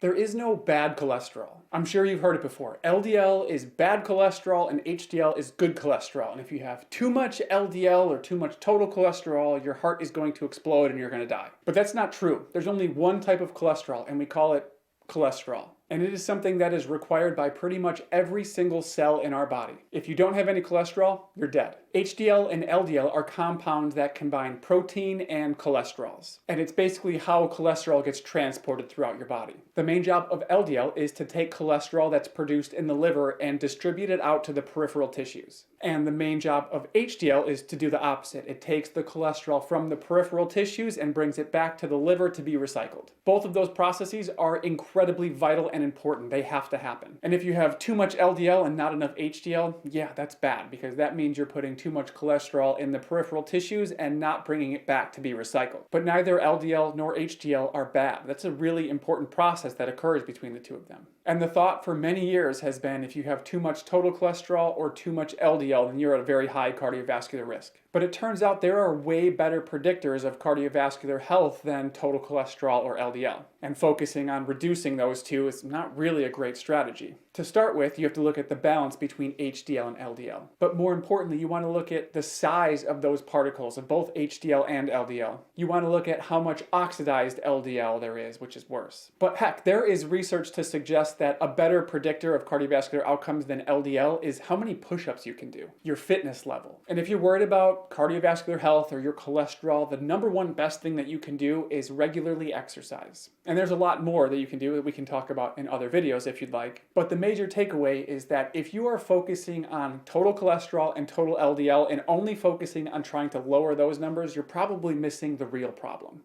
There is no bad cholesterol. I'm sure you've heard it before. LDL is bad cholesterol and HDL is good cholesterol. And if you have too much LDL or too much total cholesterol, your heart is going to explode and you're going to die. But that's not true. There's only one type of cholesterol, and we call it cholesterol. And it is something that is required by pretty much every single cell in our body. If you don't have any cholesterol, you're dead. HDL and LDL are compounds that combine protein and cholesterols. And it's basically how cholesterol gets transported throughout your body. The main job of LDL is to take cholesterol that's produced in the liver and distribute it out to the peripheral tissues. And the main job of HDL is to do the opposite. It takes the cholesterol from the peripheral tissues and brings it back to the liver to be recycled. Both of those processes are incredibly vital and important. They have to happen. And if you have too much LDL and not enough HDL, yeah, that's bad, because that means you're putting too much cholesterol in the peripheral tissues and not bringing it back to be recycled. But neither LDL nor HDL are bad. That's a really important process that occurs between the two of them. And the thought for many years has been if you have too much total cholesterol or too much LDL, then you're at a very high cardiovascular risk. But it turns out there are way better predictors of cardiovascular health than total cholesterol or LDL. And focusing on reducing those two is not really a great strategy. To start with, you have to look at the balance between HDL and LDL. But more importantly, you want to look at the size of those particles of both HDL and LDL. You want to look at how much oxidized LDL there is, which is worse. But heck, there is research to suggest that a better predictor of cardiovascular outcomes than LDL is how many push-ups you can do, your fitness level. And if you're worried about cardiovascular health or your cholesterol, the number one best thing that you can do is regularly exercise. And there's a lot more that you can do that we can talk about in other videos if you'd like. But the major takeaway is that if you are focusing on total cholesterol and total LDL and only focusing on trying to lower those numbers, you're probably missing the real problem.